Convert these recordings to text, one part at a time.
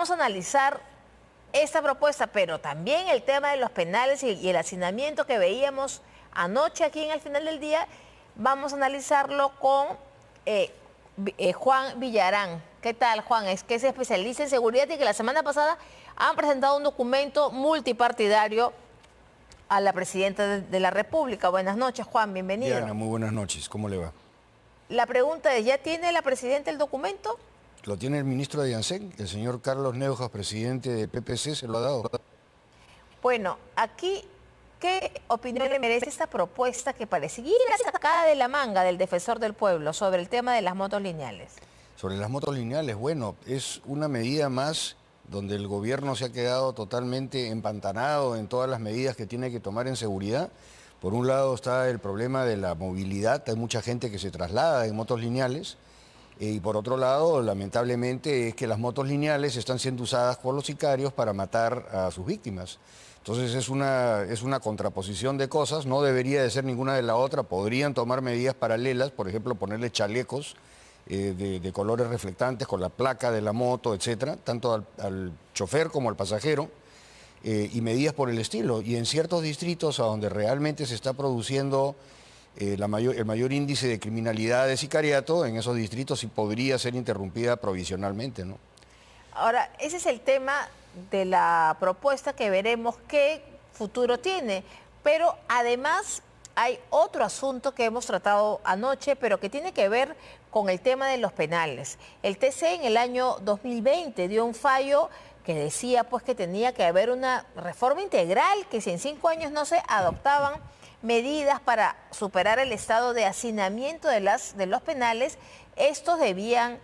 vamos a analizar esta propuesta, pero también el tema de los penales y el hacinamiento que veíamos anoche aquí en el final del día, vamos a analizarlo con Juan Villarán. ¿Qué tal, Juan? Es que es especialista en seguridad y que la semana pasada han presentado un documento multipartidario a la presidenta de la República. Buenas noches, Juan, bienvenido. Diana, muy buenas noches. ¿Cómo le va? La pregunta es, ¿ya tiene la presidenta el documento? Lo tiene el ministro de Yancén, el señor Carlos Neuhaus, presidente de PPC, se lo ha dado. Bueno, aquí, ¿qué opinión le merece esta propuesta que parece ir sacada de la manga del defensor del pueblo sobre el tema de las motos lineales? Sobre las motos lineales, bueno, es una medida más donde el gobierno se ha quedado totalmente empantanado en todas las medidas que tiene que tomar en seguridad. Por un lado está el problema de la movilidad, hay mucha gente que se traslada en motos lineales, y por otro lado, lamentablemente, es que las motos lineales están siendo usadas por los sicarios para matar a sus víctimas. Entonces es una contraposición de cosas, no debería de ser ninguna de la otra, podrían tomar medidas paralelas, por ejemplo, ponerle chalecos de colores reflectantes con la placa de la moto, etcétera, tanto al chofer como al pasajero, y medidas por el estilo. Y en ciertos distritos a donde realmente se está produciendo el mayor índice de criminalidad de sicariato, en esos distritos sí podría ser interrumpida provisionalmente, ¿no? Ahora, ese es el tema de la propuesta que veremos qué futuro tiene, pero además hay otro asunto que hemos tratado anoche, pero que tiene que ver con el tema de los penales. El TC en el año 2020 dio un fallo que decía pues que tenía que haber una reforma integral, que si en 5 años no se adoptaban medidas para superar el estado de hacinamiento de los penales, estos debían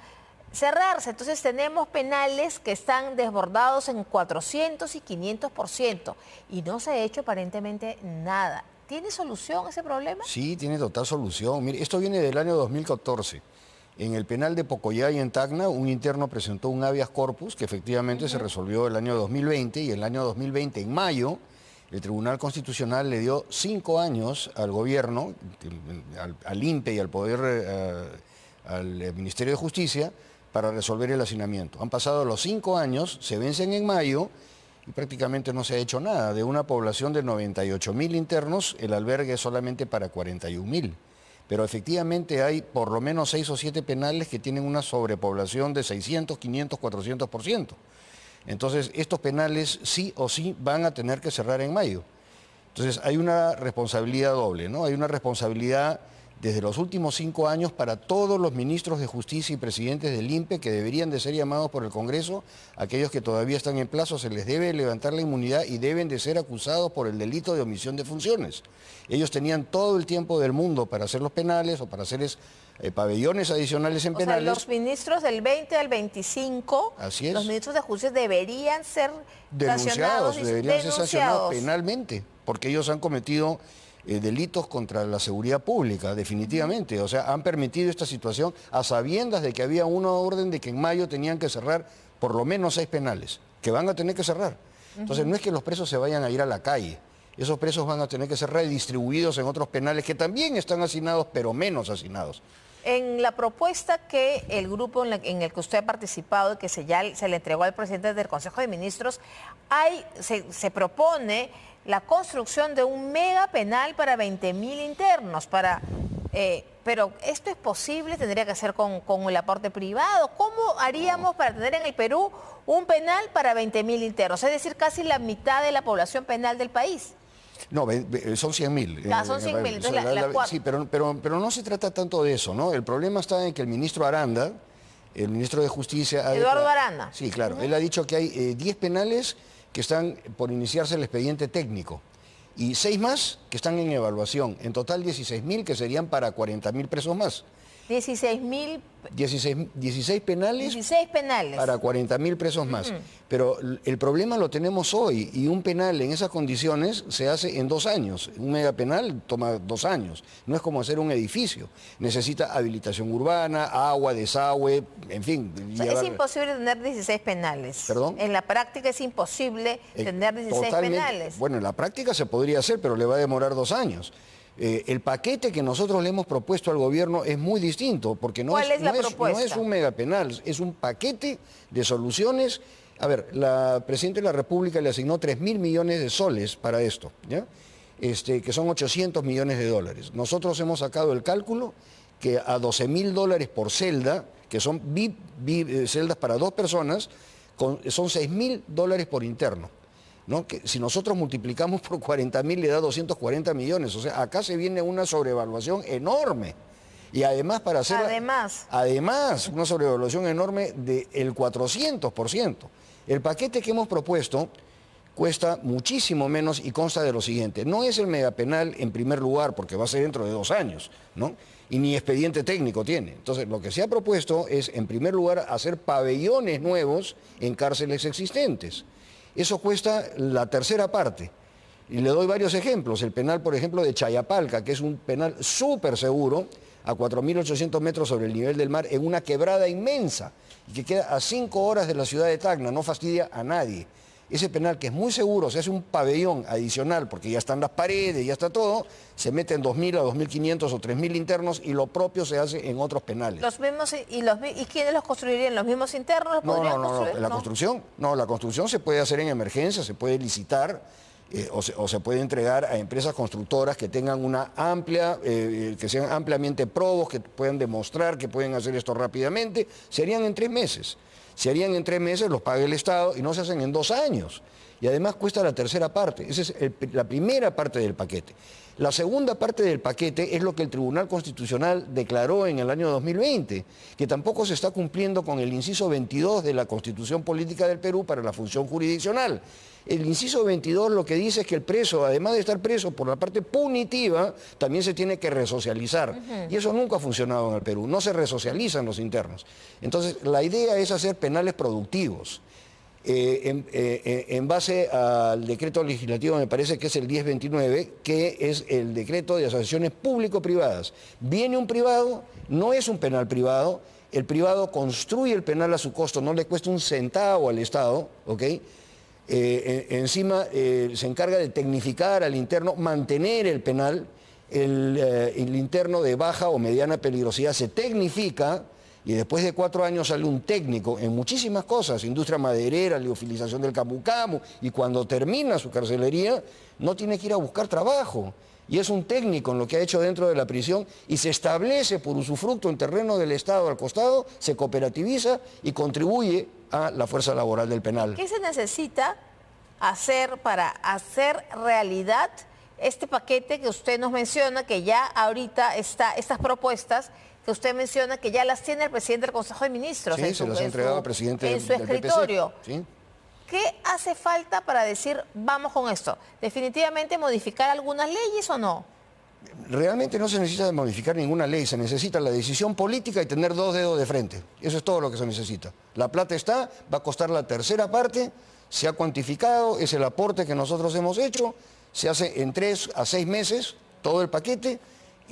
cerrarse. Entonces tenemos penales que están desbordados en 400 y 500% y no se ha hecho aparentemente nada. ¿Tiene solución ese problema? Sí, tiene total solución. Mire, esto viene del año 2014. En el penal de Pocoyay, en Tacna, un interno presentó un habeas corpus que efectivamente se resolvió el año 2020, y el año 2020, en mayo, el Tribunal Constitucional le dio 5 años al gobierno, al INPE y al Ministerio de Justicia, para resolver el hacinamiento. Han pasado los 5 años, se vencen en mayo y prácticamente no se ha hecho nada. De una población de 98.000 internos, el albergue es solamente para 41.000. Pero efectivamente hay por lo menos 6 o 7 penales que tienen una sobrepoblación de 600, 500, 400%. Entonces, estos penales sí o sí van a tener que cerrar en mayo. Entonces, hay una responsabilidad doble, ¿no? Hay una responsabilidad desde los últimos 5 años para todos los ministros de Justicia y presidentes del INPE que deberían de ser llamados por el Congreso. Aquellos que todavía están en plazo se les debe levantar la inmunidad y deben de ser acusados por el delito de omisión de funciones. Ellos tenían todo el tiempo del mundo para hacer los penales o para hacer pabellones adicionales en penales. O sea, los ministros del 20 al 25, así es, los ministros de Justicia deberían ser denunciados penalmente, porque ellos han cometido delitos contra la seguridad pública, definitivamente. O sea, han permitido esta situación a sabiendas de que había una orden de que en mayo tenían que cerrar por lo menos 6 penales, que van a tener que cerrar. Entonces, no es que los presos se vayan a ir a la calle. Esos presos van a tener que ser redistribuidos en otros penales que también están hacinados, pero menos hacinados. En la propuesta que el grupo en el que usted ha participado y que se le entregó al presidente del Consejo de Ministros, se propone la construcción de un mega penal para 20.000 internos. Pero esto es posible, tendría que ser con el aporte privado. ¿Cómo haríamos para tener en el Perú un penal para 20.000 internos? Es decir, casi la mitad de la población penal del país. No, son 100.000. Son 100.000. Sí, pero no se trata tanto de eso, ¿no? El problema está en que el ministro Aranda, el ministro de Justicia... Eduardo Aranda. Sí, claro. Él ha dicho que hay 10 penales que están por iniciarse el expediente técnico y 6 más que están en evaluación. En total 16.000 que serían para 40.000 presos más. 16.000... 16 penales. 16 penales. Para 40.000 presos más. Pero el problema lo tenemos hoy, y un penal en esas condiciones se hace en 2 años. Un megapenal toma 2 años. No es como hacer un edificio. Necesita habilitación urbana, agua, desagüe, en fin. O sea, es imposible tener 16 penales. ¿Perdón? En la práctica es imposible tener 16 penales. Bueno, en la práctica se podría hacer, pero le va a demorar 2 años. El paquete que nosotros le hemos propuesto al gobierno es muy distinto, porque no es un megapenal, es un paquete de soluciones A ver, la Presidenta de la República le asignó 3.000 millones de soles para esto, ¿ya? Que son 800 millones de dólares. Nosotros hemos sacado el cálculo que a 12.000 dólares por celda, que son celdas para 2 personas, son 6.000 dólares por interno, ¿no? Que si nosotros multiplicamos por 40.000 le da 240 millones. O sea, acá se viene una sobrevaluación enorme. Y además para hacer... Además, una sobrevaluación enorme del 400%. El paquete que hemos propuesto cuesta muchísimo menos y consta de lo siguiente. No es el megapenal en primer lugar, porque va a ser dentro de 2 años, ¿no? Y ni expediente técnico tiene. Entonces, lo que se ha propuesto es, en primer lugar, hacer pabellones nuevos en cárceles existentes. Eso cuesta la tercera parte. Y le doy varios ejemplos. El penal, por ejemplo, de Chayapalca, que es un penal súper seguro, a 4.800 metros sobre el nivel del mar, en una quebrada inmensa, y que queda a 5 horas de la ciudad de Tacna, no fastidia a nadie. Ese penal, que es muy seguro, se hace un pabellón adicional, porque ya están las paredes, ya está todo, se meten 2.000 a 2.500 o 3.000 internos, y lo propio se hace en otros penales. ¿Los mismos y quiénes los construirían? ¿Los mismos internos los podrían construir? La construcción se puede hacer en emergencia, se puede licitar, o se puede entregar a empresas constructoras que tengan una amplia, que sean ampliamente probos, que puedan demostrar que pueden hacer esto rápidamente. Se harían en 3 meses. Se harían en 3 meses, los paga el Estado y no se hacen en 2 años. Y además cuesta la tercera parte. Esa es la primera parte del paquete. La segunda parte del paquete es lo que el Tribunal Constitucional declaró en el año 2020, que tampoco se está cumpliendo con el inciso 22 de la Constitución Política del Perú para la función jurisdiccional. El inciso 22 lo que dice es que el preso, además de estar preso por la parte punitiva, también se tiene que resocializar. Y eso nunca ha funcionado en el Perú, no se resocializan los internos. Entonces, la idea es hacer penales productivos. En base al decreto legislativo, me parece que es el 1029, que es el decreto de asociaciones público-privadas. Viene un privado, no es un penal privado, el privado construye el penal a su costo, no le cuesta un centavo al Estado, ¿ok? Encima se encarga de tecnificar al interno, mantener el penal, el interno de baja o mediana peligrosidad se tecnifica, y después de 4 años sale un técnico en muchísimas cosas, industria maderera, liofilización del camu-camu, y cuando termina su carcelería no tiene que ir a buscar trabajo. Y es un técnico en lo que ha hecho dentro de la prisión y se establece por usufructo en terreno del Estado al costado, se cooperativiza y contribuye a la fuerza laboral del penal. ¿Qué se necesita hacer para hacer realidad este paquete que usted nos menciona, que ya ahorita está, estas propuestas que usted menciona que ya las tiene el presidente del Consejo de Ministros? Sí, se las ha entregado al presidente del su escritorio. PPC, ¿sí? ¿Qué hace falta para decir vamos con esto? ¿Definitivamente modificar algunas leyes o no? Realmente no se necesita modificar ninguna ley, se necesita la decisión política y tener 2 dedos de frente. Eso es todo lo que se necesita. La plata está, va a costar la tercera parte, se ha cuantificado, es el aporte que nosotros hemos hecho, se hace en 3 a 6 meses todo el paquete.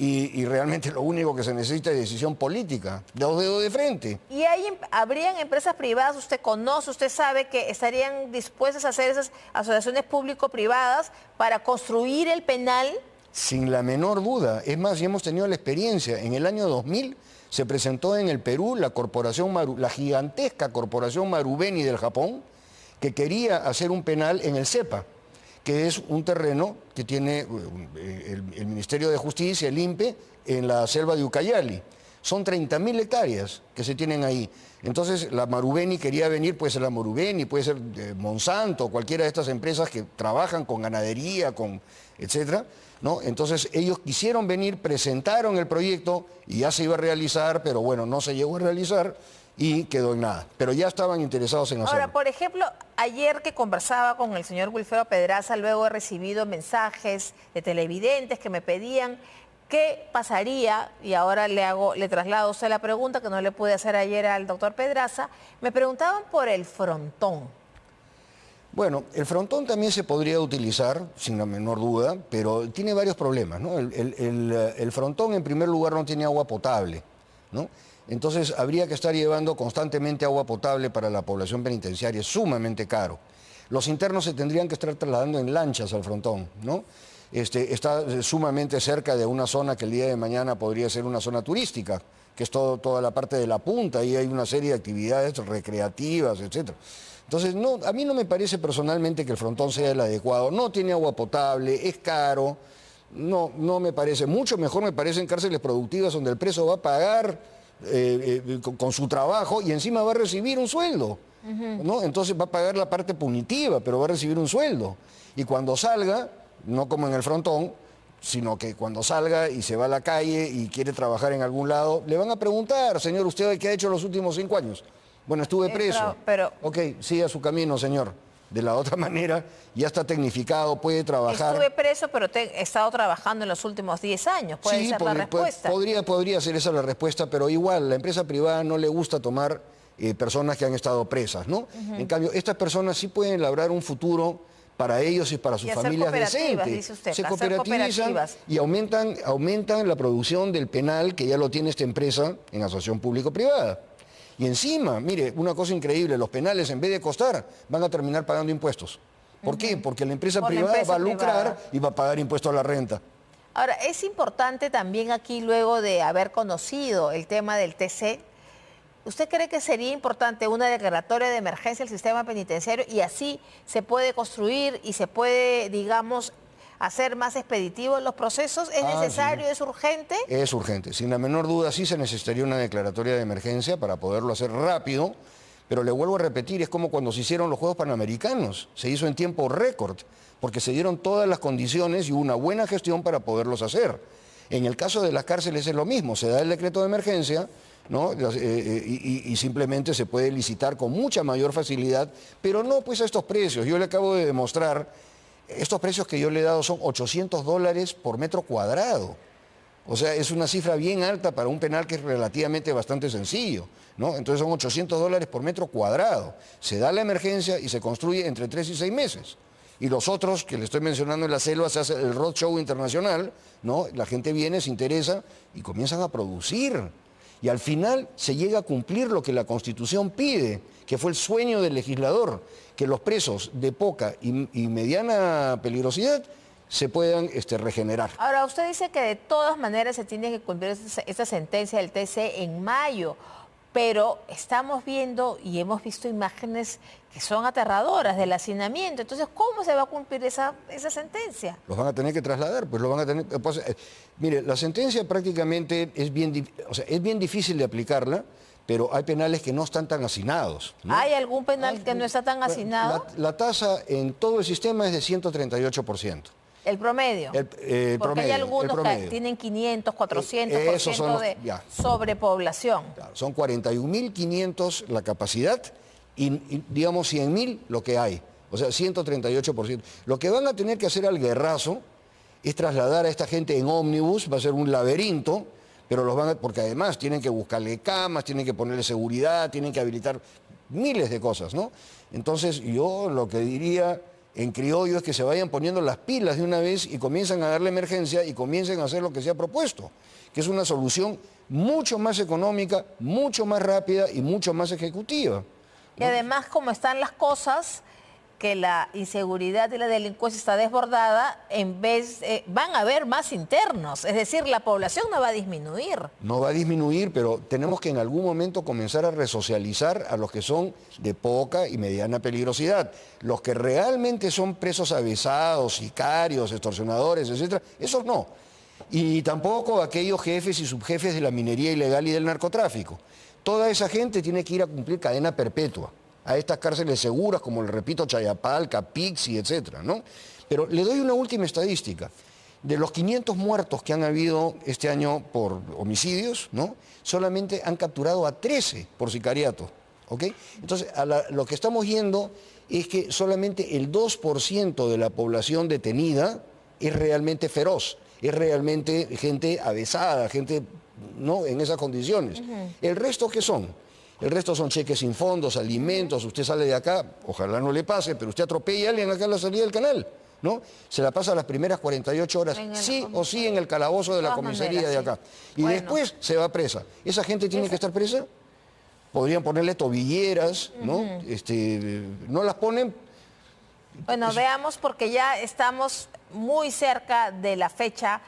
Y realmente lo único que se necesita es decisión política, 2 dedos de frente. ¿Y habrían empresas privadas, usted conoce, usted sabe, que estarían dispuestas a hacer esas asociaciones público-privadas para construir el penal? Sin la menor duda. Es más, ya hemos tenido la experiencia. En el año 2000 se presentó en el Perú la gigantesca corporación Marubeni del Japón, que quería hacer un penal en el CEPA, que es un terreno que tiene el Ministerio de Justicia, el INPE, en la selva de Ucayali. Son 30.000 hectáreas que se tienen ahí. Entonces la Marubeni quería venir, puede ser la Marubeni, puede ser Monsanto, cualquiera de estas empresas que trabajan con ganadería, etcétera, ¿no? Entonces ellos quisieron venir, presentaron el proyecto y ya se iba a realizar, pero bueno, no se llegó a realizar y quedó en nada. Pero ya estaban interesados en hacerlo. Ahora, por ejemplo, ayer que conversaba con el señor Wilfredo Pedraza, luego he recibido mensajes de televidentes que me pedían qué pasaría, y ahora le traslado a usted la pregunta que no le pude hacer ayer al doctor Pedraza, me preguntaban por el frontón. Bueno, el frontón también se podría utilizar, sin la menor duda, pero tiene varios problemas, ¿no? El frontón, en primer lugar, no tiene agua potable, ¿no? Entonces habría que estar llevando constantemente agua potable para la población penitenciaria, es sumamente caro. Los internos se tendrían que estar trasladando en lanchas al frontón, ¿no? Está sumamente cerca de una zona que el día de mañana podría ser una zona turística, que es toda la parte de la punta, y hay una serie de actividades recreativas, etc. Entonces, no, a mí no me parece personalmente que el frontón sea el adecuado. No tiene agua potable, es caro, no me parece. Mucho mejor me parecen cárceles productivas donde el preso va a pagar con su trabajo y encima va a recibir un sueldo. ¿No? Entonces va a pagar la parte punitiva, pero va a recibir un sueldo. Y cuando salga, no como en el frontón, sino que cuando salga y se va a la calle y quiere trabajar en algún lado, le van a preguntar, señor, ¿usted qué ha hecho los últimos 5 años? Bueno, estuve preso. Pero ok, siga su camino, señor. De la otra manera, ya está tecnificado, puede trabajar. estuve preso, pero he estado trabajando en los últimos 10 años. Puede ser la respuesta. Podría ser esa la respuesta, pero igual, la empresa privada no le gusta tomar personas que han estado presas, ¿no? En cambio, estas personas sí pueden labrar un futuro para ellos y para sus familias decentes. Dice usted, se cooperativizan y aumentan la producción del penal que ya lo tiene esta empresa en asociación público-privada. Y encima, mire, una cosa increíble, los penales en vez de costar van a terminar pagando impuestos. ¿Por qué? Porque la empresa privada va a lucrar y va a pagar impuestos a la renta. Ahora, es importante también aquí, luego de haber conocido el tema del TC, ¿usted cree que sería importante una declaratoria de emergencia del sistema penitenciario y así se puede construir y se puede, digamos, hacer más expeditivos los procesos? ¿Es necesario? Sí. ¿Es urgente? Es urgente. Sin la menor duda, sí se necesitaría una declaratoria de emergencia para poderlo hacer rápido, pero le vuelvo a repetir, es como cuando se hicieron los Juegos Panamericanos. Se hizo en tiempo récord, porque se dieron todas las condiciones y hubo una buena gestión para poderlos hacer. En el caso de las cárceles es lo mismo, se da el decreto de emergencia, ¿no? Y simplemente se puede licitar con mucha mayor facilidad, pero no pues a estos precios. Yo le acabo de demostrar, estos precios que yo le he dado son $800 por metro cuadrado. O sea, es una cifra bien alta para un penal que es relativamente bastante sencillo, ¿no? Entonces son $800 por metro cuadrado. Se da la emergencia y se construye entre 3 y 6 meses. Y los otros que le estoy mencionando en la selva, se hace el roadshow internacional, ¿no? La gente viene, se interesa y comienzan a producir. Y al final se llega a cumplir lo que la Constitución pide, que fue el sueño del legislador, que los presos de poca y mediana peligrosidad se puedan regenerar. Ahora, usted dice que de todas maneras se tiene que cumplir esta sentencia del TC en mayo, pero estamos viendo y hemos visto imágenes que son aterradoras del hacinamiento. Entonces, ¿cómo se va a cumplir esa sentencia? Los van a tener que trasladar, pues lo van a tener... Pues, mire, la sentencia prácticamente es bien difícil de aplicarla, pero hay penales que no están tan hacinados, ¿no? ¿Hay algún penal que no está tan hacinado? La tasa en todo el sistema es de 138%. ¿El promedio? Porque promedio, hay algunos que tienen 500, 400% de sobrepoblación. Claro, son 41.500 la capacidad y digamos 100.000 lo que hay. O sea, 138%. Lo que van a tener que hacer al guerrazo es trasladar a esta gente en ómnibus, va a ser un laberinto, pero porque además tienen que buscarle camas, tienen que ponerle seguridad, tienen que habilitar miles de cosas, ¿no? Entonces yo lo que diría en criollo es que se vayan poniendo las pilas de una vez y comiencen a darle emergencia y comiencen a hacer lo que se ha propuesto, que es una solución mucho más económica, mucho más rápida y mucho más ejecutiva, ¿no? Y además, como están las cosas, que la inseguridad y la delincuencia está desbordada, van a haber más internos, es decir, la población no va a disminuir. No va a disminuir, pero tenemos que en algún momento comenzar a resocializar a los que son de poca y mediana peligrosidad. Los que realmente son presos avesados, sicarios, extorsionadores, etcétera, esos no. Y tampoco aquellos jefes y subjefes de la minería ilegal y del narcotráfico. Toda esa gente tiene que ir a cumplir cadena perpetua a estas cárceles seguras, como le repito, Chayapalca, Pixi, etcétera, ¿no? Pero le doy una última estadística. De los 500 muertos que han habido este año por homicidios, ¿no? Solamente han capturado a 13 por sicariato, ¿ok? Entonces, lo que estamos viendo es que solamente el 2% de la población detenida es realmente feroz, es realmente gente avesada, gente, ¿no?, en esas condiciones. ¿El resto qué son? El resto son cheques sin fondos, alimentos. Usted sale de acá, ojalá no le pase, pero usted atropella a alguien acá en la salida del canal, ¿no? Se la pasa las primeras 48 horas, sí o sí, en el calabozo de la comisaría de acá. Y después se va presa. ¿Esa gente tiene que estar presa? Podrían ponerle tobilleras, ¿no? No las ponen. Bueno, veamos, porque ya estamos muy cerca de la fecha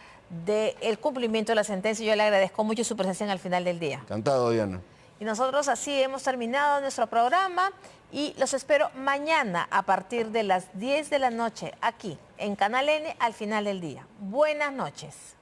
del cumplimiento de la sentencia. Yo le agradezco mucho su presencia en el final del día. Encantado, Diana. Y nosotros así hemos terminado nuestro programa y los espero mañana a partir de las 10 de la noche aquí en Canal N al final del día. Buenas noches.